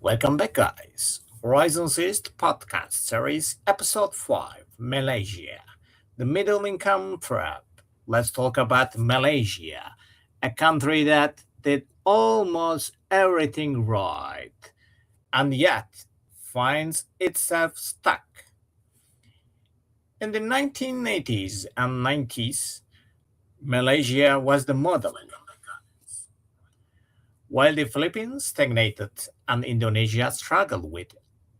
Welcome back, guys. Horizons East Podcast Series, Episode 5 Malaysia, the Middle Income Trap. Let's talk about Malaysia, a country that did almost everything right and yet finds itself stuck. In the 1980s and 90s, Malaysia was the model, while the Philippines stagnated and Indonesia struggled with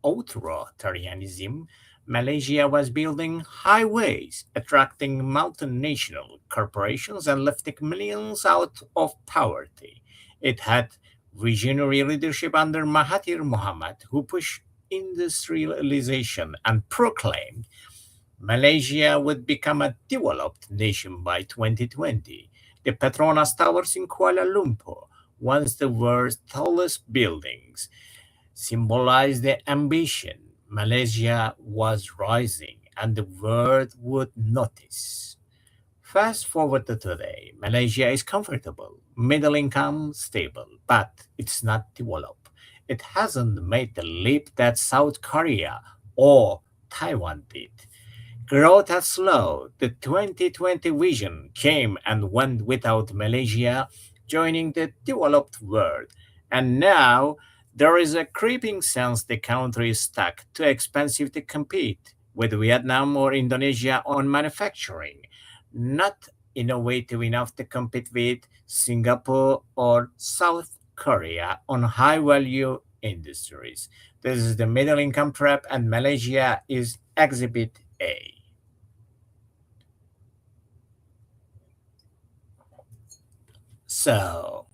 authoritarianism. Malaysia was building highways, attracting multinational corporations, and lifting millions out of poverty. It had visionary leadership under Mahathir Mohamad, who pushed industrialization and proclaimed Malaysia would become a developed nation by 2020. The Petronas Towers in Kuala Lumpur, once the world's tallest buildings, symbolized the ambition Malaysia was rising and the world would notice. Fast forward to today, Malaysia is comfortable, middle income, stable, but it's not developed. It hasn't made the leap that South Korea or Taiwan did. Growth has slowed. The 2020 vision came and went without Malaysia joining the developed world. And now there is a creeping sense the country is stuck, too expensive to compete with Vietnam or Indonesia on manufacturing, not innovative enough to compete with Singapore or South Korea on high value industries. This is the middle income trap, and Malaysia is exhibit A. So,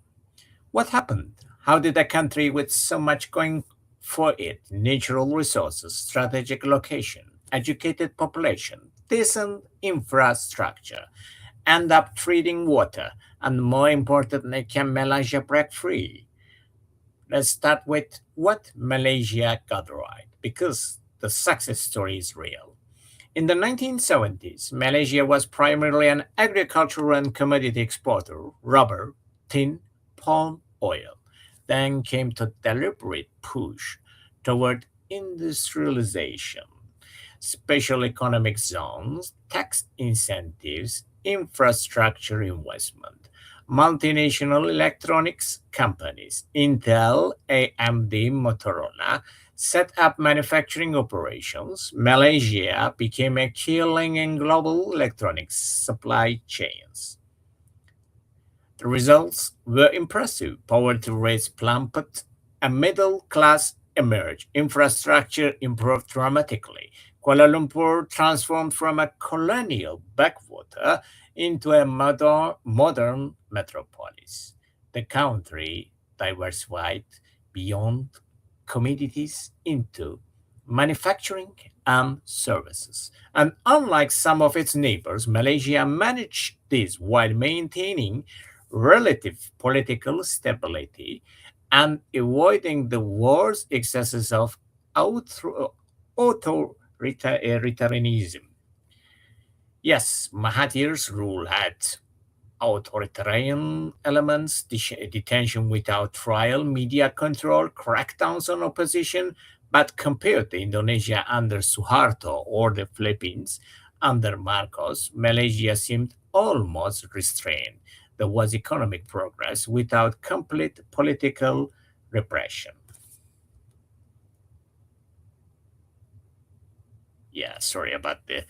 what happened? How did a country with so much going for it, natural resources, strategic location, educated population, decent infrastructure, end up treating water, and more importantly, can Malaysia break free? Let's start with what Malaysia got right, because the success story is real. In the 1970s, Malaysia was primarily an agricultural and commodity exporter, rubber, tin, palm oil. Then came the deliberate push toward industrialization, special economic zones, tax incentives, infrastructure investment. Multinational electronics companies, Intel, AMD, Motorola, set up manufacturing operations. Malaysia became a key link in global electronics supply chains. The results were impressive. Poverty rates plummeted, a middle class emerged, infrastructure improved dramatically. Kuala Lumpur transformed from a colonial backwater into a modern metropolis. The country diversified beyond commodities into manufacturing and services. And unlike some of its neighbors, Malaysia managed this while maintaining relative political stability and avoiding the worst excesses of authoritarianism. Yes, Mahathir's rule had authoritarian elements, detention without trial, media control, crackdowns on opposition, but compared to Indonesia under Suharto or the Philippines under Marcos, Malaysia seemed almost restrained. There was economic progress without complete political repression. Yeah, sorry about the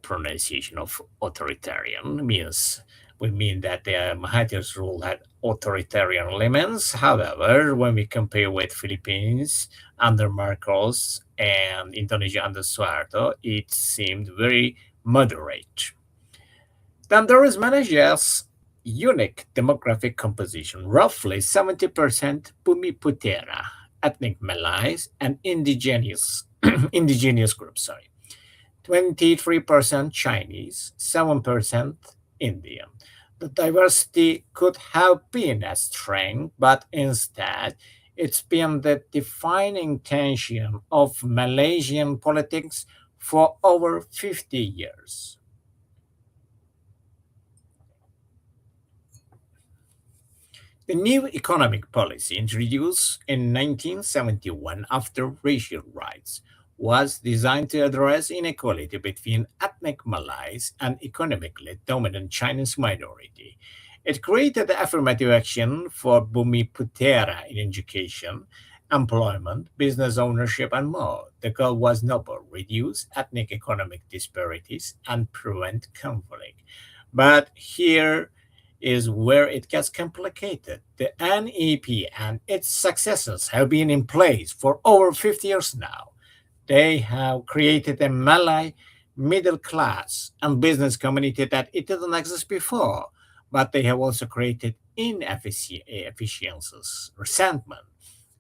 pronunciation of authoritarian means we mean that Mahathir's rule had authoritarian elements. However, when we compare with Philippines under Marcos and Indonesia under Suharto, it seemed very moderate. Then there is Malaysia's unique demographic composition, roughly 70% Bumi Putera, ethnic Malays, and indigenous groups. Sorry. 23% Chinese, 7% Indian. The diversity could have been a strength, but instead, it's been the defining tension of Malaysian politics for over 50 years. The new economic policy introduced in 1971 after racial rights was designed to address inequality between ethnic Malays and economically dominant Chinese minority. It created affirmative action for Bumi Putera in education, employment, business ownership, and more. The goal was noble: reduce ethnic economic disparities and prevent conflict. But here is where it gets complicated. The NEP and its successors have been in place for over 50 years now. They have created a Malay middle class and business community that it didn't exist before, but they have also created inefficiencies, resentment,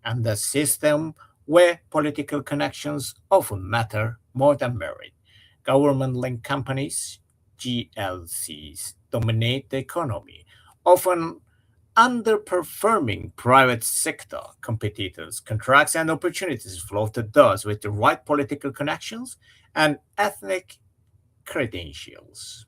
and a system where political connections often matter more than merit. Government linked companies, GLCs, dominate the economy, often underperforming private sector competitors. Contracts and opportunities flow to those with the right political connections and ethnic credentials.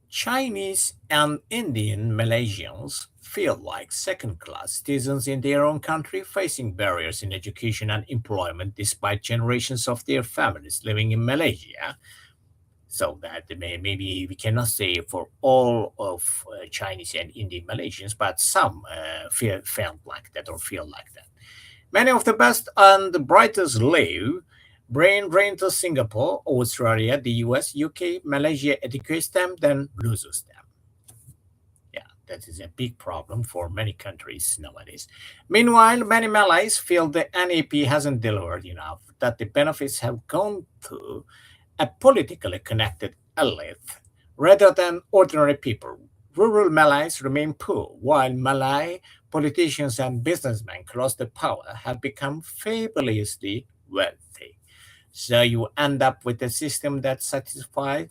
Chinese and Indian Malaysians feel like second class citizens in their own country, facing barriers in education and employment despite generations of their families living in Malaysia. So that maybe we cannot say for all of Chinese and Indian Malaysians, but some felt like that or feel like that. Many of the best and the brightest live brain drain to Singapore, Australia, the US, UK, Malaysia educates them, then loses them. Yeah, that is a big problem for many countries nowadays. Meanwhile, many Malays feel the NEP hasn't delivered enough, that the benefits have gone to a politically connected elite rather than ordinary people. Rural Malays remain poor, while Malay politicians and businessmen close to power have become fabulously wealthy. So you end up with a system that satisfies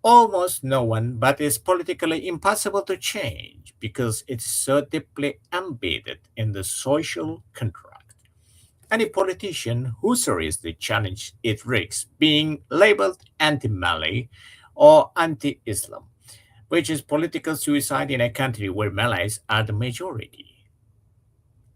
almost no one, but is politically impossible to change because it's so deeply embedded in the social contract. Any politician who seriously challenges it risks being labeled anti Malay or anti Islam, which is political suicide in a country where Malays are the majority.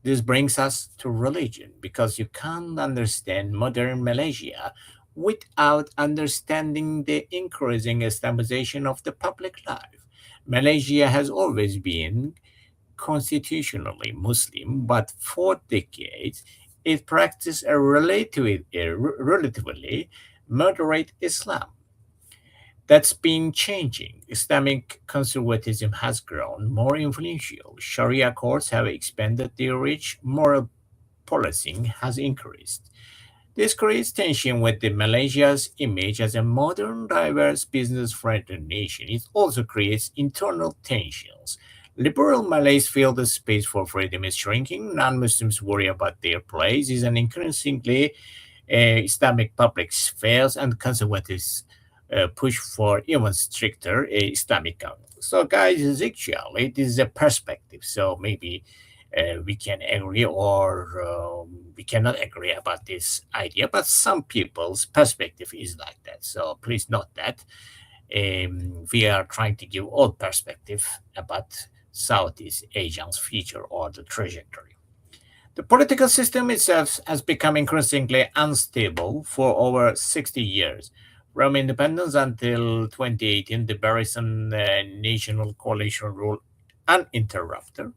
This brings us to religion because you can't understand modern Malaysia without understanding the increasing Islamization of the public life. Malaysia has always been constitutionally Muslim, but for decades it practiced a relatively moderate Islam. That's been changing. Islamic conservatism has grown more influential. Sharia courts have expanded their reach. Moral policing has increased. This creates tension with the Malaysia's image as a modern, diverse, business-friendly nation. It also creates internal tensions. Liberal Malays feel the space for freedom is shrinking. Non-Muslims worry about their place is an increasingly Islamic public spheres, and conservatives push for even stricter Islamic government. So, guys, is actually this is a perspective. So maybe we can agree or we cannot agree about this idea, but some people's perspective is like that. So please note that we are trying to give all perspective about Southeast Asian's future or the trajectory. The political system itself has become increasingly unstable for over 60 years. From independence until 2018, the Barisan National Coalition ruled uninterrupted.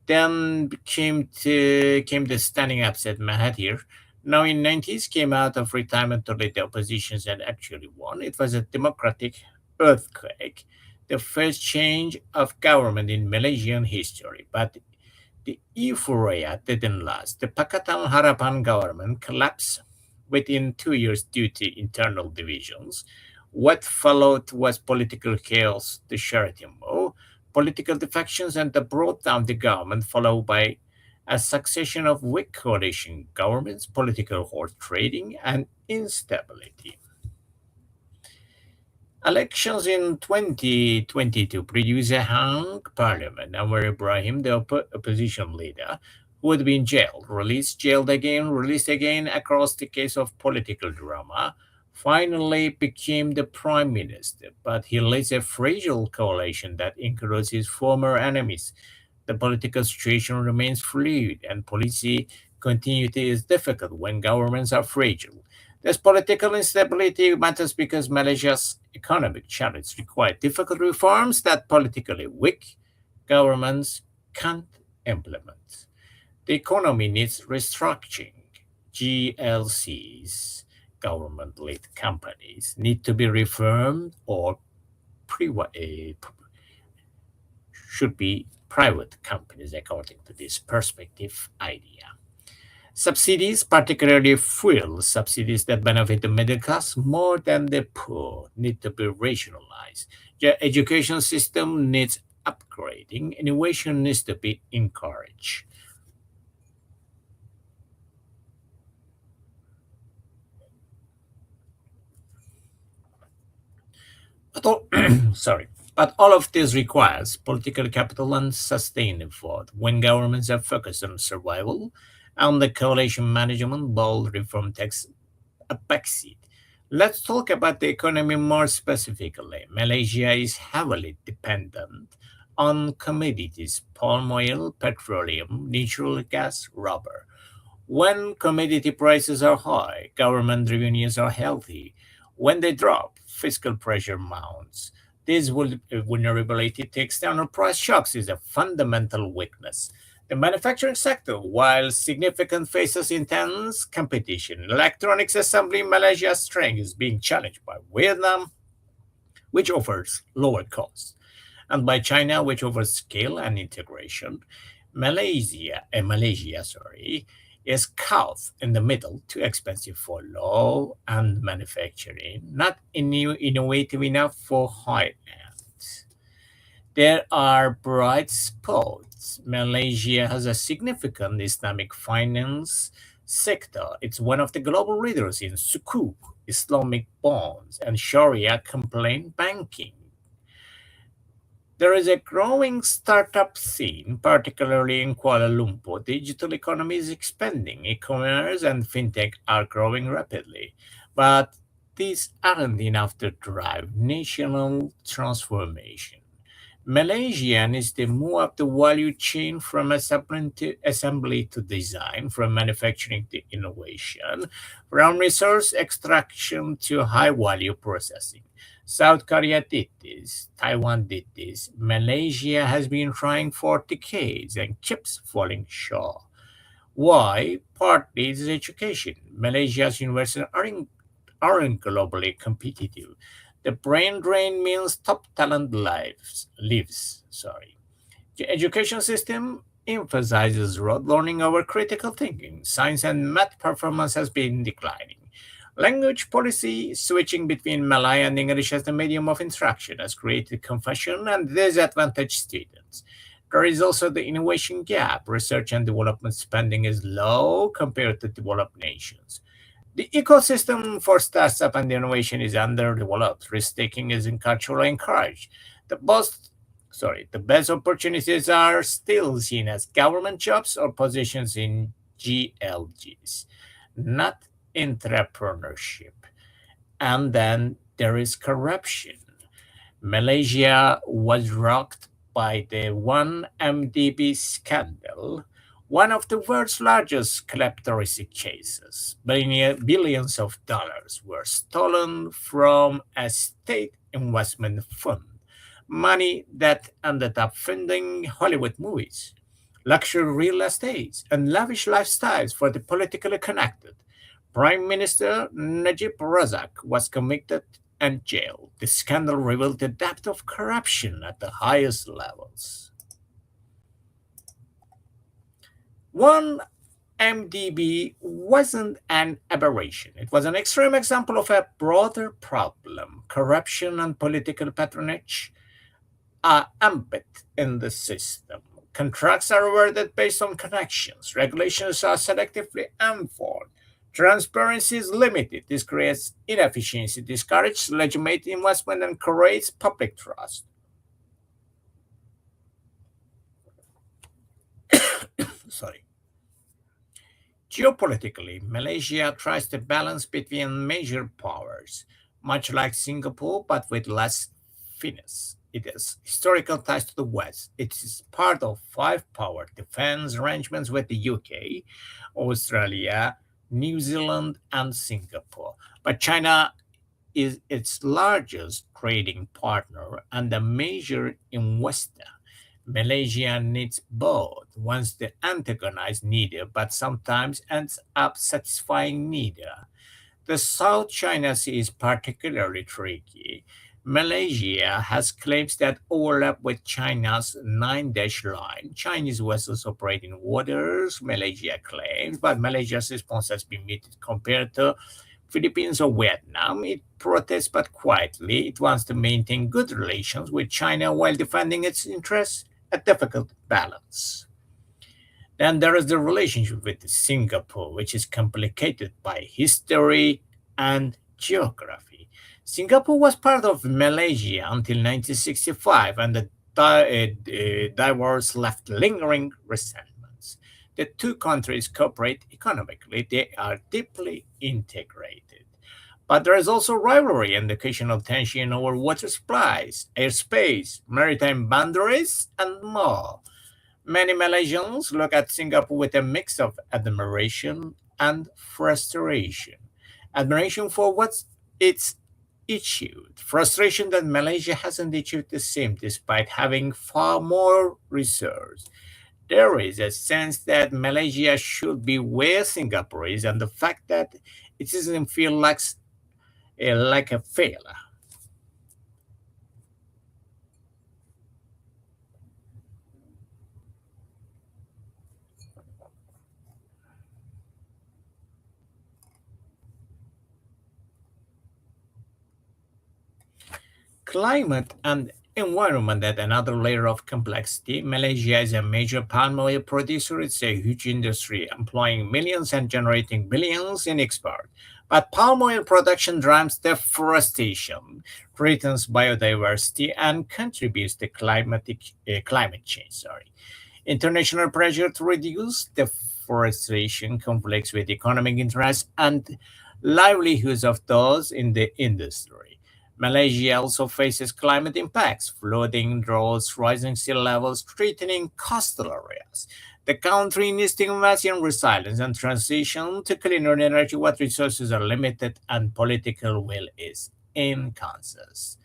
Then came the standing upset Mahathir. Now in 90s came out of retirement to lead the oppositions and actually won. It was a democratic earthquake, the first change of government in Malaysian history. But the euphoria didn't last. The Pakatan Harapan government collapsed within 2 years due to internal divisions. What followed was political chaos, the Sheraton move, political defections, and the brought down the government, followed by a succession of weak coalition governments, political horse trading, and instability. Elections in 2022 produced a hung parliament. Anwar Ibrahim, the opposition leader, who had been jailed, released, jailed again, released again across the case of political drama, finally became the prime minister, but he leads a fragile coalition that includes his former enemies. The political situation remains fluid, and policy continuity is difficult when governments are fragile. This political instability matters because Malaysia's economic challenges require difficult reforms that politically weak governments can't implement. The economy needs restructuring. GLCs, government led companies, need to be reformed or should be private companies, according to this perspective idea. Subsidies, particularly fuel subsidies that benefit the middle class more than the poor, need to be rationalized. The education system needs upgrading. Innovation needs to be encouraged. But all, sorry, but all of this requires political capital and sustained effort. When governments are focused on survival and the coalition management, bold reform takes a backseat. Let's talk about the economy more specifically. Malaysia is heavily dependent on commodities palm oil, petroleum, natural gas, rubber. When commodity prices are high, government revenues are healthy. When they drop, fiscal pressure mounts. This vulnerability to external price shocks is a fundamental weakness. The manufacturing sector, while significant, faces intense competition. Electronics assembly in Malaysia's strength is being challenged by Vietnam, which offers lower costs, and by China, which offers scale and integration. Malaysia, is caught in the middle, too expensive for low and manufacturing, not innovative enough for high end. There are bright spots. Malaysia has a significant Islamic finance sector. It's one of the global leaders in sukuk, Islamic bonds, and Sharia compliant banking. There is a growing startup scene, particularly in Kuala Lumpur. Digital economy is expanding. E-commerce and fintech are growing rapidly, but these aren't enough to drive national transformation. Malaysia needs to move up the value chain from assembly to design, from manufacturing to innovation, from resource extraction to high value processing. South Korea did this, Taiwan did this, Malaysia has been trying for decades and keeps falling short. Why? Partly is education. Malaysia's universities aren't globally competitive. The brain drain means top talent lives. Sorry. The education system emphasizes rote learning over critical thinking. Science and math performance has been declining. Language policy switching between Malay and English as the medium of instruction has created confusion and disadvantaged students. There is also the innovation gap. Research and development spending is low compared to developed nations. The ecosystem for startup and innovation is underdeveloped. Risk taking isn't culturally encouraged. The best, the best opportunities are still seen as government jobs or positions in GLGs, not entrepreneurship. And then there is corruption. Malaysia was rocked by the 1MDB scandal, one of the world's largest kleptocracy cases. Billions of dollars were stolen from a state investment fund, money that ended up funding Hollywood movies, luxury real estates, and lavish lifestyles for the politically connected. Prime Minister Najib Razak was convicted and jailed. The scandal revealed the depth of corruption at the highest levels. One MDB wasn't an aberration. It was an extreme example of a broader problem. Corruption and political patronage are embedded in the system. Contracts are awarded based on connections. Regulations are selectively enforced. Transparency is limited. This creates inefficiency, discourages legitimate investment, and creates public trust. Sorry. Geopolitically, Malaysia tries to balance between major powers, much like Singapore, but with less finesse. It has historical ties to the West. It is part of five power defense arrangements with the UK, Australia, New Zealand, and Singapore. But China is its largest trading partner and a major investor. Malaysia needs both, wants to antagonize neither, but sometimes ends up satisfying neither. The South China Sea is particularly tricky. Malaysia has claims that overlap with China's nine dash line. Chinese vessels operate in waters, Malaysia claims, but Malaysia's response has been muted compared to Philippines or Vietnam. It protests but quietly. It wants to maintain good relations with China while defending its interests, a difficult balance. Then there is the relationship with Singapore, which is complicated by history and geography. Singapore was part of Malaysia until 1965, and the divorce left lingering resentments. The two countries cooperate economically, they are deeply integrated. But there is also rivalry and occasional tension over water supplies, airspace, maritime boundaries, and more. Many Malaysians look at Singapore with a mix of admiration and frustration. Admiration for what it's achieved, frustration that Malaysia hasn't achieved the same despite having far more resources. There is a sense that Malaysia should be where Singapore is, and the fact that it doesn't feel like a failure. Climate and environment add another layer of complexity. Malaysia is a major palm oil producer. It's a huge industry employing millions and generating billions in export. But palm oil production drives deforestation, threatens biodiversity, and contributes to climate change. Sorry. International pressure to reduce deforestation conflicts with economic interests and livelihoods of those in the industry. Malaysia also faces climate impacts, flooding, droughts, rising sea levels, threatening coastal areas. The country needs to invest in resilience and transition to cleaner energy, what resources are limited and political will is inconsistent.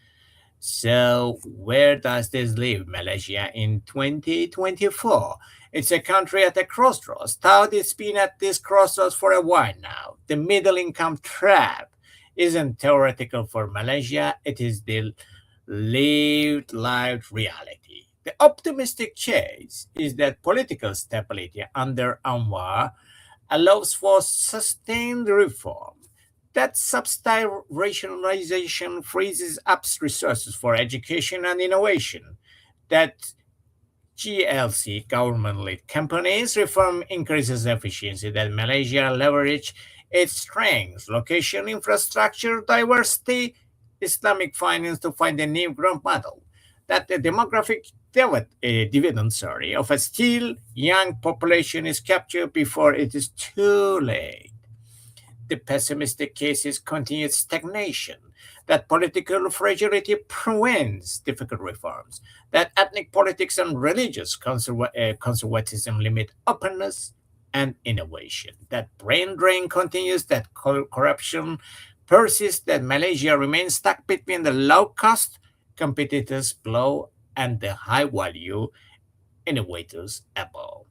So, where does this leave Malaysia in 2024? It's a country at a crossroads. Thought it's been at this crossroads for a while now. The middle income trap isn't theoretical for Malaysia, it is the lived reality. The optimistic case is that political stability under Anwar allows for sustained reform. That substyle rationalization freezes up resources for education and innovation. That GLC, government-led companies, reform increases efficiency. That Malaysia leverage its strengths, location, infrastructure, diversity, Islamic finance to find a new growth model. That the demographic dividend, of a still young population is captured before it is too late. The pessimistic case is continued stagnation, that political fragility prevents difficult reforms, that ethnic politics and religious conservatism limit openness and innovation, that brain drain continues, that corruption persists, that Malaysia remains stuck between the low cost competitors below and the high value innovators above.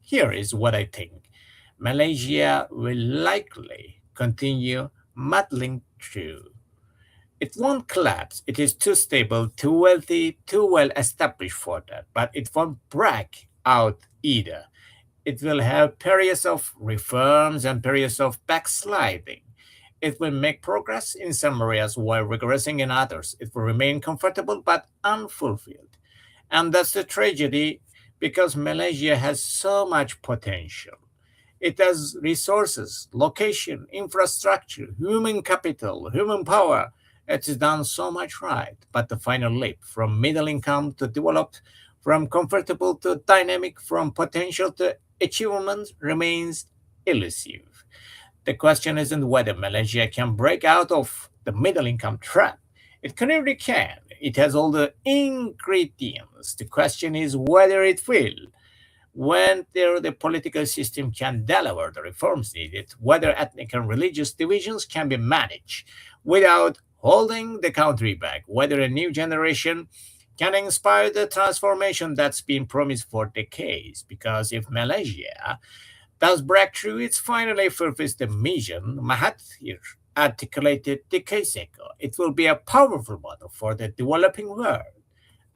Here is what I think. Malaysia will likely continue muddling through. It won't collapse. It is too stable, too wealthy, too well established for that. But it won't break out either. It will have periods of reforms and periods of backsliding. It will make progress in some areas while regressing in others. It will remain comfortable but unfulfilled. And that's the tragedy because Malaysia has so much potential. It has resources, location, infrastructure, human capital, human power. It has done so much right. But the final leap from middle income to developed, from comfortable to dynamic, from potential to achievement remains elusive. The question isn't whether Malaysia can break out of the middle income trap. It clearly can. It has all the ingredients. The question is whether it will. Whether the political system can deliver the reforms needed, whether ethnic and religious divisions can be managed without holding the country back, whether a new generation can inspire the transformation that's been promised for decades. Because if Malaysia does break through its finally fulfills the mission Mahathir articulated decades ago, it will be a powerful model for the developing world,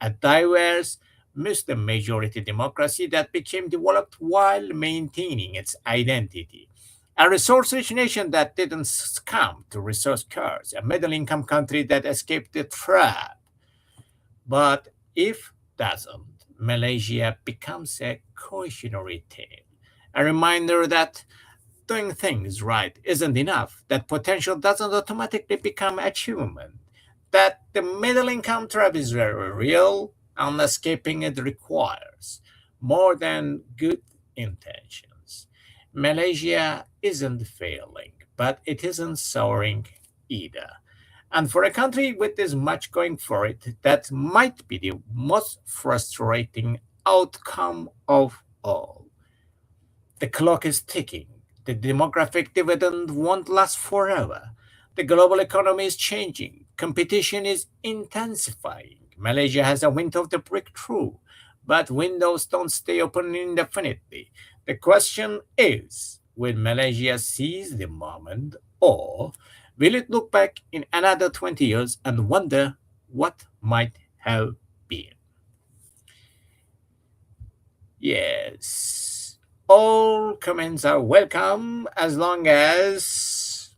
a diverse Muslim majority democracy that became developed while maintaining its identity. A resource rich nation that didn't succumb to resource curse, a middle income country that escaped the trap. But if doesn't, Malaysia becomes a cautionary tale, a reminder that doing things right isn't enough, that potential doesn't automatically become achievement, that the middle income trap is very real, and escaping it requires more than good intentions. Malaysia isn't failing, but it isn't soaring either. And for a country with this much going for it, that might be the most frustrating outcome of all. The clock is ticking. The demographic dividend won't last forever. The global economy is changing. Competition is intensifying. Malaysia has a window to break through, but windows don't stay open indefinitely. The question is, will Malaysia seize the moment, or will it look back in another 20 years and wonder what might have been? Yes, all comments are welcome as long as,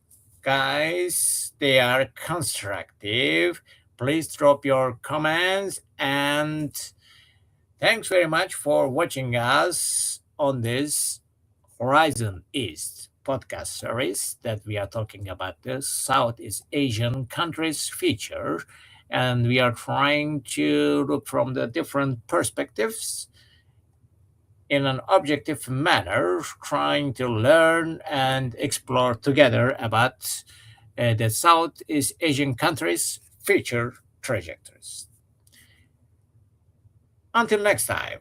guys, they are constructive. Please drop your comments, and thanks very much for watching us on this Horizon East podcast series that we are talking about the Southeast Asian countries feature, and we are trying to look from the different perspectives in an objective manner, trying to learn and explore together about the Southeast Asian countries' future trajectories. Until next time.